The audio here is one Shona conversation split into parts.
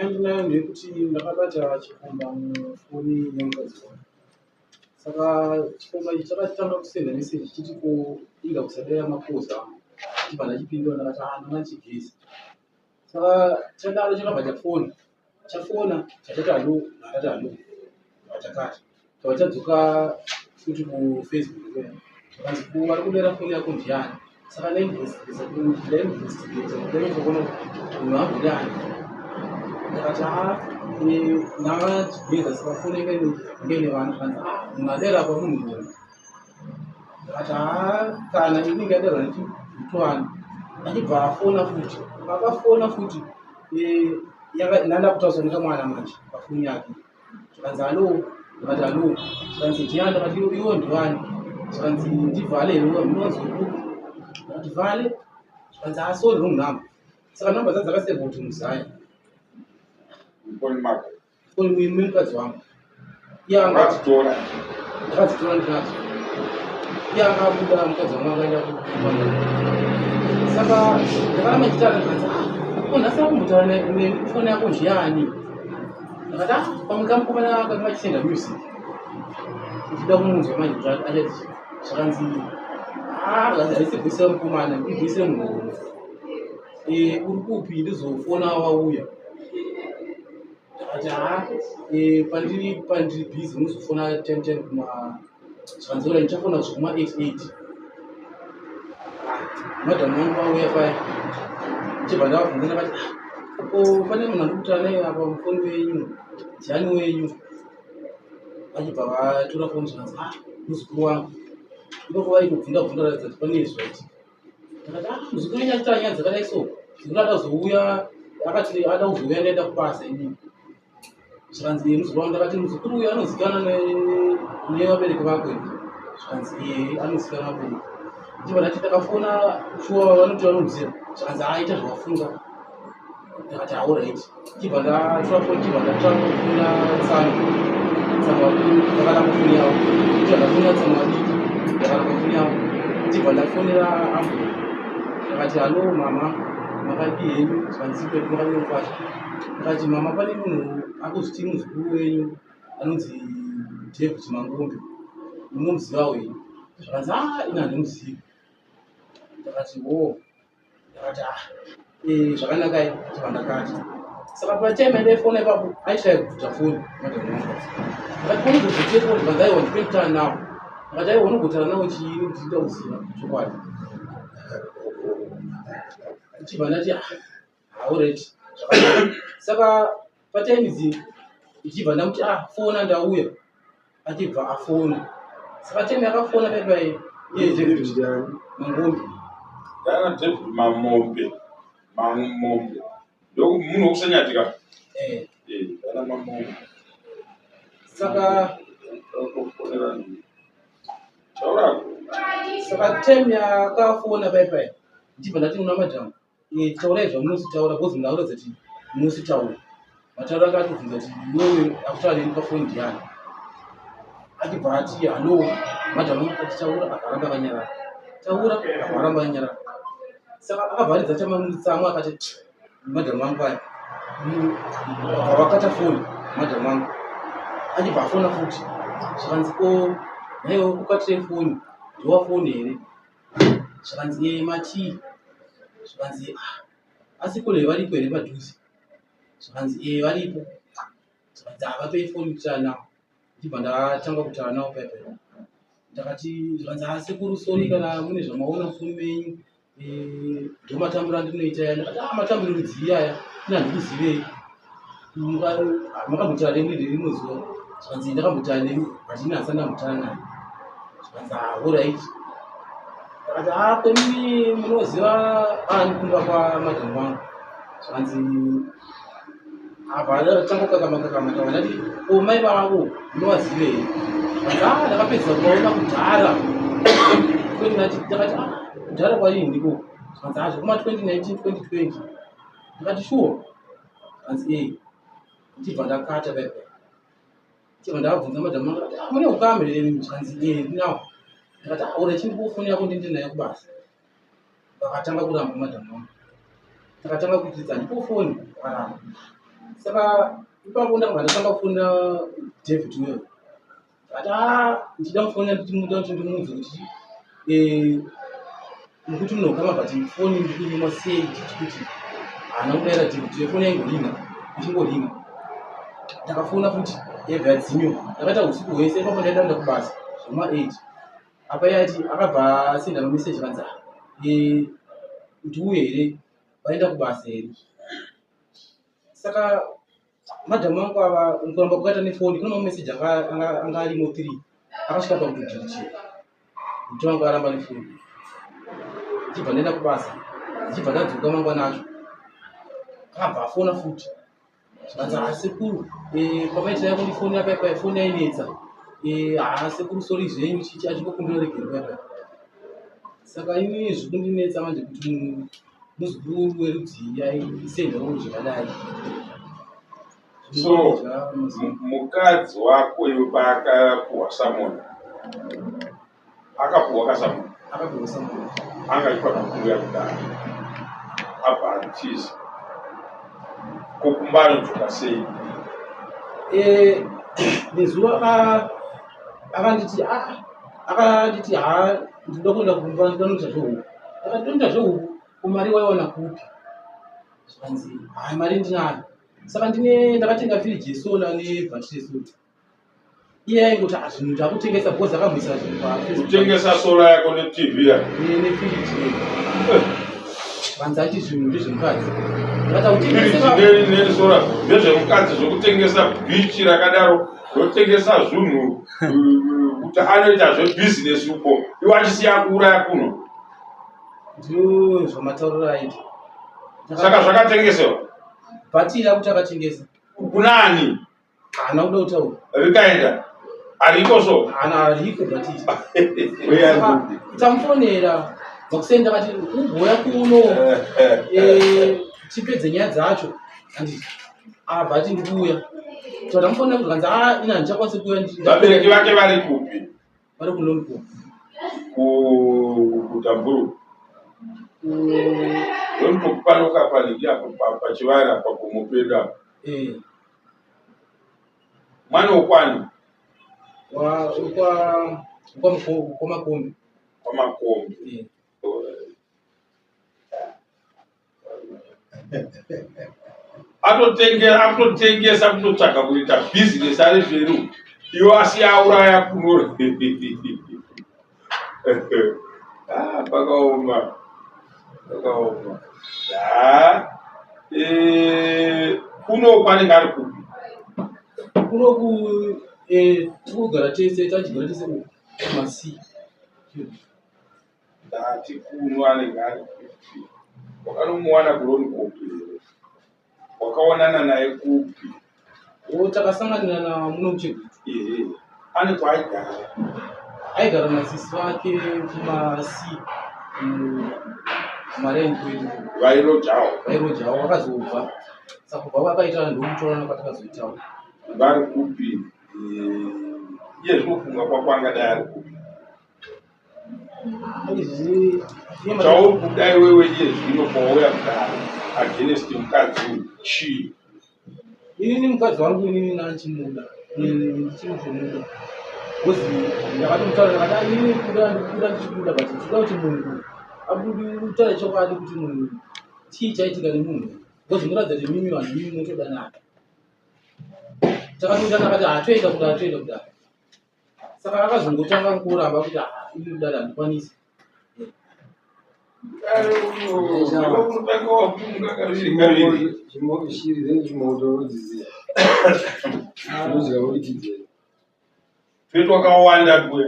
yandinayo ndeyekuti ndakabata chikomba mufoni yemukadzi wangu. Saka chikomba ichi chakatanga kusenda meseji chiti kuinga kusadera mapoza chibva ndachipindura ndakati ndangachigezi. Saka chadaro chakabva chafona chachati halo ndakati halo chakati chava chadzoka futi kufacebook zvakanzi vari kudera foni yako ndiani. Saka ndainvestigesa ndainzoona kuti munhu abvudani ndakati ndangachigeza saka foni ngene vanhu zvanzi munhu adera apa munhu rume. Ndakati kana inenge yaderwa nditwani achibva afona futi akafona futi ndanda kutaurisa nekamwana manje pafoni yake zvakanzi halo ndakati halo zvakanzi ndiani ndakati iwo ndiwani zvakanzi ndivhale munonzweku ndakati vhale zvakanzi asori runhamba. Saka nhamba dzadzo dzakaseva kuti muzaya foni memukadzi wangu ndakadzitora ndinadzo iye akabuda mukadzi wangu akaenda saka ndakaramba chitara ndikanzi nhasi akumbotaura nefoni yako ndiani. Ndakati pamwe kamukomana akanga achisenda music ndichida kumunzwa manje kuti achati zvakanzi haisi bhesi remukomana ibhesi remunhurume uri kupi ndizofona wauya. Ndakati pandiri bhizi unozofona 10 kuma zvakanzi ora ndichafona kusvikuma 88 madhamu wangu wauya paya chibva ndavabvunza ndakati pane munhu andikutaura naye apa mufoni wenyu ndiani wenyu. Vachibva vatora foni zvakanzi muzukuru wangu ikoko vaitobvunda ratidza kuti pane zvaiti. Ndakati muzukuru wenyu achitaura nyaya dzakadai so zukuru ada kuzouya akati ada kuzouya ndaenda kubasa inini. Zvakanzi muzukuru wangu ndakati muzukuru uyu anozikanwa nevabereki vako. Zvakanzi anozikanwa vabereki. Ndibva ndati takafona shuwa vanoti vanomuziva zvakanzi aita zvavafunga. Ndakati alright chibva ndatora foni chibva ndatanga kufona tsanga ndakaramba foni yavo chibva ndafona tsanga vadiki ndakaramba foni yavo chibva ndafonera ambulo ndakati halo mama makadii henyu zvakanzi kwedu makamira kwacho. Ndakati mama pane munhu akuzviti muzukuru wenyu anonzi David Mangombe munomuziva wenyu. Zvakanzi ina handimuzivi. Ndakati ndakati zvakanaka chibva ndakati. Saka patime ndefona ipapo aishaya kubvuta foni madhamu wangu. Ndakati ponozobvutefoni zvanzi aiwa ndipenditana nawo. Ndakati aiwa unogotana nawo chiini ndichida kuziva chokwadi. Chibva ndati alright zvakanaka. Saka patime idzi ichibva ndamuti fona ndauya achibva afona. Saka time yakafona paipai iye David Mangombe. David Mangombe ndoku munhu wokusanyatika dana Mangombe. Saka time yakafona paipai ndibva ndati muna madhamu taurai zvamunositaura bhozi munauradza kuti munositaura matauro ake atibvunza kuti iwewe akutaura neni pafoni ndiani. Achibva ati halo madhamu atitaura akaramba akanyarara taura akaramba akanyarara. Saka akavharidza chamanutsamwe akati madhamu wangu aya wakata foni madhamu wangu achibva afona futi zvakanzi naiwe kukatire foni ndiwa foni here. Zvakanzi matii zvakanzi asi kune varipo here padhuze. Zvakanzi varipo. Zvakanzi vapei foni kutaura navo. Ndibva ndatanga kutaura navo paipai. Ndakati zvakanzi sekuru sori kana mune zvamaona mufoni menyu ndomatambura ndinoita ya. Ndakati matambiro rudzii aya ina ndikuzivei makambotara nemi rimwe zuva. Zvakanzi ndakambotara nemi hatini hasana ndamutara naye. Zvakanzi alright. Ndakati kwemini munoziva ani kumba kwamadhamu wangu. Zvakanzi abva ndatanga kakama taura ndati mai vavo munovazivei. Zvakanzi ndakapedzisa kuvaona kudhara ndakati kudhara kwaii ndiko. Zvakanzi zvekuma 2019 2020. Ndakati sure. Zvakanzi ndibva ndakata paipai. Chibva ndabvunza madhamu angu ndakati mune ukame here nemi. Zvakanzi ndinawo. Ndakati ura chindikuwo foni yako ndiende nayo kubasa. Vakatanga kuramba madhamu wangu. Takatanga kudzidza ndipo foni akaramba. Saka ipapo ndakatanga kufunda David Weir. Ndichida kufunda ndimuda kuti ndimuudze kuti nekuti munogama bati foni ndikunyuma sei kuti haana kudaira David Weir foni yaingorina ichingorina. Ndakafona futi yebva yadzimyo. Ndakaita usiku hwese ipapo ndaenda kubasa zvoma8 apa yati akabva asenda mameseji kanzi ndiuye here vaenda kubasa here. Saka madhamu wangu ava kuramba kwakaita nefoni kune mameseji anga arimo 3 akasvika pakutodhirichira. Muti wangu aramba nefoni ndichibva ndaenda kubasa ndichibva ndadzoka mangwana acho akabva afona futi zvikanzi sekuru pamaitira yako ndifoni yapaipai foni yainetsa sekuru sori zvenyu chichi achikokumbira regerwa yapa. Saka ini zvikundinetsa manje kuti muzukuru werudziya isendero zvakadai. So mukadzi wako paakapuhwa Samoni akapuhwa kaSamoni akapuhwa Samoni angaitwa nakuya kudaro abva atiza kukumbano dzokasei nezuva akanditi ndinoda kuenda kumba ndinoita zvehuku. Ndinoita zvehuku kumari waiwana kupi? Zvikanzi mari ndinayo. Saka ndakatenga firiji yesola nebhatiri yesola. Iye aingoti zvinhu ndakutengesa bhozi akamboisa zvinhu paFacebook. Kutengesa sola yako neTV yako nefiriji vanzi ati zvinhu ndezvemukadzi. Firiji nesola ndezvemukadzi zvokutengesa bhichi rakadaro rotengesa zvinhu kuti anoita zvebhizinesi uko iwe achisiya kuuraya kuno. Ndiro zvamatauriro aiti. Saka zvakatengesewa bhatiri akuti akatengesa kunani? Haana kuda kutaura. Rikaenda ariko so ariko bhatiri. Tamufonera makusenda kati ugoya kuno tipedze nyaya dzacho. Handiti bhati ndikuuya tamufonera kuti kanzi ina ndichakwanisa kuuya. Vabereki vake vari kupi? Vari kuNompo kuTamburu. Nompo panoka panikia pachivara pakumupeda. Mwana wokwani? Kwamakombi. Kwamakombi. Atotengesa kutotsvaka kuita bhizinesi ari zveru iwo asiyauraya kuno. Pakaoma. Kuno kwanenge ari kupi? Kunoku tikugara tese tachigara tese kumasi. Ndati kuno anenge ari kupi? Wakanomuwana kuroni kupi? Wakaonana naye kupi? Takasanganira namuno muChegutu. Ane kwaaigara? Aigara nasisi vake kumasi kumarengi kwedu. Vairojawo vakazobva. Saka kubva vakaita ndomutorana kwatakazoitawo. Vari kupi? Iye zvinofunga kwako angadai ari kupi? Chauri kudai wewe iye zvino kwauya kudaro against mukadzi chii? Ini mukadzi wangu inini nanchimuda. Ndichinomuda. Bozi ndakatomutaura ndakati ini kuda ndichikuda but ndinoda kuti munhu abudi kutaura chokwadi kuti munhu chii chaitika nemunhu. Bozi munoratidza kuti mimi vanhu mimi munotodanana. Takatoita akati toenda kudaro. Saka akazongotanga kuramba kuti ini kudaro handikwanisi. Petu wakawanda kwe.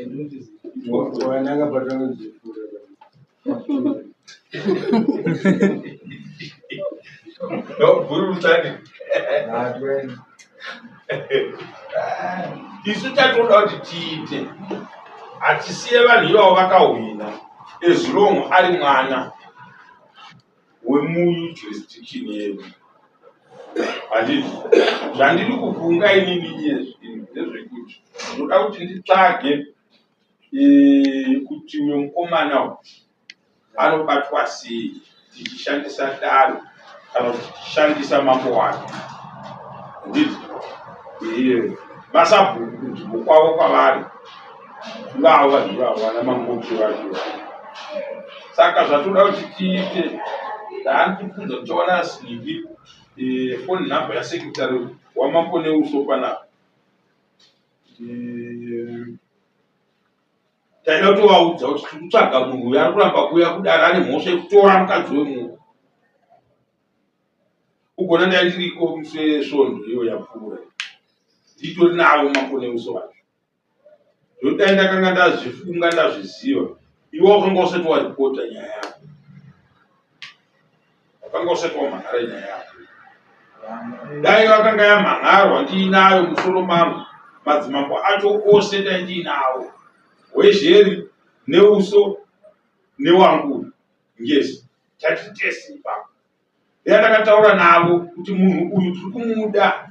Ndinoziva. Wananga patanga dzifura. Buru mutani. Isu tatoda kuti tiite atisiye vanhu ivavo vakahwina as long ari mwana wemujurisdiction yedu. Handiti zvandiri kufunga inini iye ndezvekuti ndoda kuti nditsvage kuti uyo mukomana anobatwa sei tichishandisa daro kana kuti tichishandisa mambo wake. handiti masabhuku kunzvimbo kwavo kwavari ivava namangoti vacho. Saka zvatoda kuti tiite ndaandifunza kuchaona sinivi foni nhamba yasekretari wamapone uso panapa. Taida kutovaudza kuti tiri kutsvaga munhu uyo ari kuramba kuuya kudara ane mhosva yekutora mukadzi wemunhu. Ugona ndai ndiriko musesvondo iyo yapfuura nditori navo mapone uso vacho. Zvodai ndakanga ndazvifunga ndazviziva, iwe wakanga usati waripota nyaya yako, wakanga usati wamhanhara nyaya yako. Dai wakanga yamhanharwa ndiinayo musoro mangu, madzimambo acho ose dai ndiinawo, wezheri neuso newangu ngezi tatitesi ipapo. Dai ndakataura navo kuti munhu uyu tiri kumuda,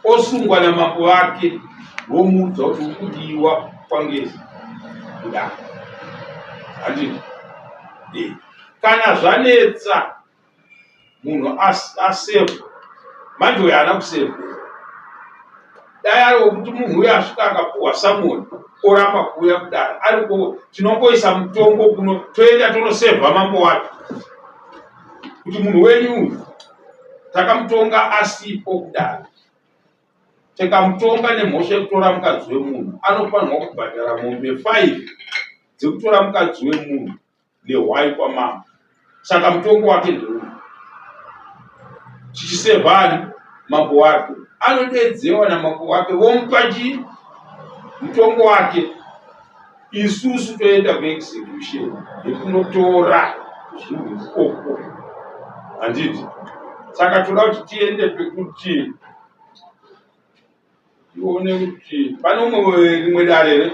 osungwa namambo wake, vomuudza kuti uri kudiwa kwangezi kuda. Handiti kana zvanetsa munhu asevha, manje uyo haana kusevha. Dai ari wokuti munhu uyo asvika akapuhwa samoni oramba kuuya kudara, ariko tinongoisa mutongo kuno, toenda tonosevha mambo wacho kuti munhu wenyu uyu takamutonga asipo kudara. Tikamutonga nemhosva yekutora mukadzi wemunhu, anofanirwa kubhadhara mombe 5 dzekutora mukadzi wemunhu nehwai kwamambo. Saka mutongo wake ndeuyu. Tichisevhani mambo wake anodedzewa namambo wake, vomupa chii mutongo wake. Isusu toenda kuexecution yekunotora zvinhu ikoko. Handiti? Saka toda kuti tiende pekuti tione kuti pane rimwe dare